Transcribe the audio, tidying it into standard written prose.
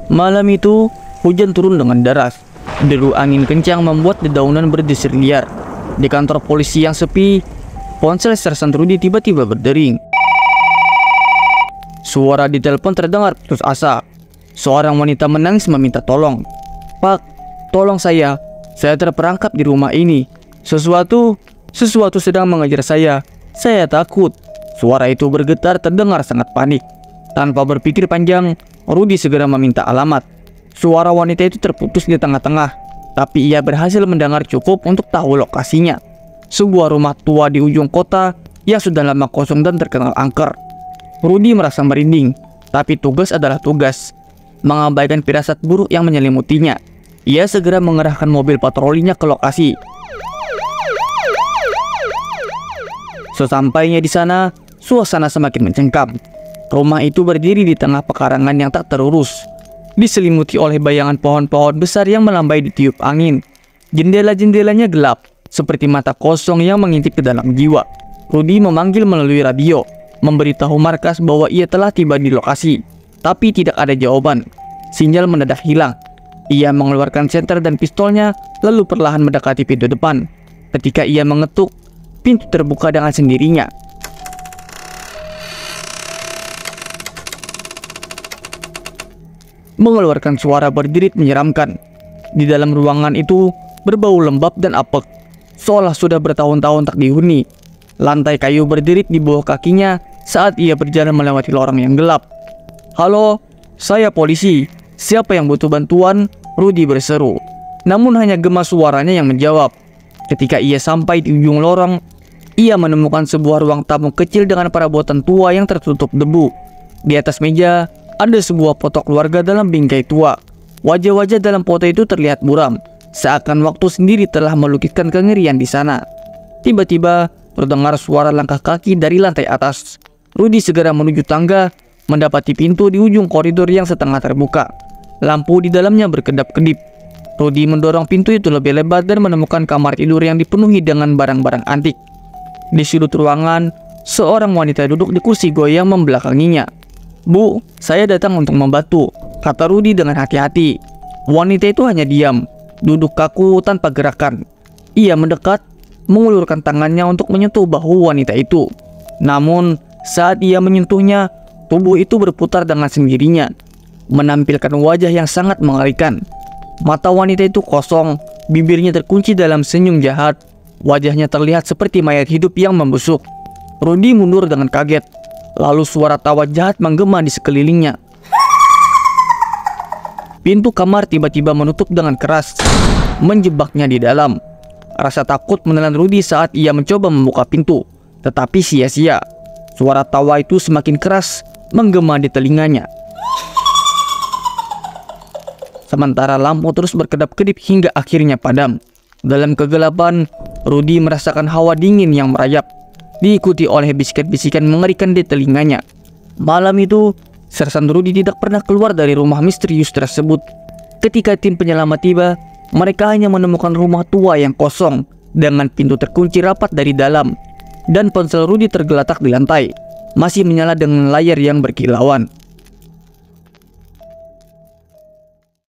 Malam itu, hujan turun dengan deras. Deru angin kencang membuat dedaunan berdesir liar. Di kantor polisi yang sepi, ponsel Sersan Rudi tiba-tiba berdering. Suara di telepon terdengar putus asa. Seorang wanita menangis meminta tolong. "Pak, tolong saya terperangkap di rumah ini. Sesuatu sedang mengejar saya. Saya takut." Suara itu bergetar terdengar sangat panik. Tanpa berpikir panjang, Rudi segera meminta alamat. Suara wanita itu terputus di tengah-tengah, tapi ia berhasil mendengar cukup untuk tahu lokasinya. Sebuah rumah tua di ujung kota yang sudah lama kosong dan terkenal angker. Rudi merasa merinding, tapi tugas adalah tugas. Mengabaikan firasat buruk yang menyelimutinya, ia segera mengerahkan mobil patrolinya ke lokasi. Sesampainya di sana, suasana semakin mencekam. Rumah itu berdiri di tengah pekarangan yang tak terurus, diselimuti oleh bayangan pohon-pohon besar yang melambai ditiup angin. Jendela-jendelanya gelap, seperti mata kosong yang mengintip ke dalam jiwa. Rudi memanggil melalui radio, memberitahu markas bahwa ia telah tiba di lokasi, tapi tidak ada jawaban. Sinyal mendadak hilang. Ia mengeluarkan senter dan pistolnya, lalu perlahan mendekati pintu depan. Ketika ia mengetuk, pintu terbuka dengan sendirinya. Mengeluarkan suara berderit menyeramkan. Di dalam ruangan itu berbau lembab dan apek, seolah sudah bertahun-tahun tak dihuni. Lantai kayu berderit di bawah kakinya saat ia berjalan melewati lorong yang gelap. "Halo, saya polisi. Siapa yang butuh bantuan?" Rudi berseru. Namun hanya gema suaranya yang menjawab. Ketika ia sampai di ujung lorong, ia menemukan sebuah ruang tamu kecil dengan perabotan tua yang tertutup debu. Di atas meja ada sebuah foto keluarga dalam bingkai tua. Wajah-wajah dalam foto itu terlihat buram, seakan waktu sendiri telah melukiskan kengerian di sana. Tiba-tiba terdengar suara langkah kaki dari lantai atas. Rudi segera menuju tangga, mendapati pintu di ujung koridor yang setengah terbuka. Lampu di dalamnya berkedap-kedip. Rudi mendorong pintu itu lebih lebar dan menemukan kamar tidur yang dipenuhi dengan barang-barang antik. Di sudut ruangan, seorang wanita duduk di kursi goyang membelakanginya. "Bu, saya datang untuk membantu," kata Rudi dengan hati-hati. Wanita itu hanya diam, duduk kaku tanpa gerakan. Ia mendekat, mengulurkan tangannya untuk menyentuh bahu wanita itu. Namun, saat ia menyentuhnya, tubuh itu berputar dengan sendirinya, menampilkan wajah yang sangat mengerikan. Mata wanita itu kosong, bibirnya terkunci dalam senyum jahat. Wajahnya terlihat seperti mayat hidup yang membusuk. Rudi mundur dengan kaget. Lalu suara tawa jahat menggema di sekelilingnya. Pintu kamar tiba-tiba menutup dengan keras, menjebaknya di dalam. Rasa takut menelan Rudi saat ia mencoba membuka pintu, tetapi sia-sia. Suara tawa itu semakin keras, menggema di telinganya. Sementara lampu terus berkedap-kedip hingga akhirnya padam. Dalam kegelapan, Rudi merasakan hawa dingin yang merayap, diikuti oleh bisikan-bisikan mengerikan di telinganya. Malam itu, Sersan Rudi tidak pernah keluar dari rumah misterius tersebut. Ketika tim penyelamat tiba, mereka hanya menemukan rumah tua yang kosong dengan pintu terkunci rapat dari dalam, dan ponsel Rudi tergeletak di lantai, masih menyala dengan layar yang berkilauan.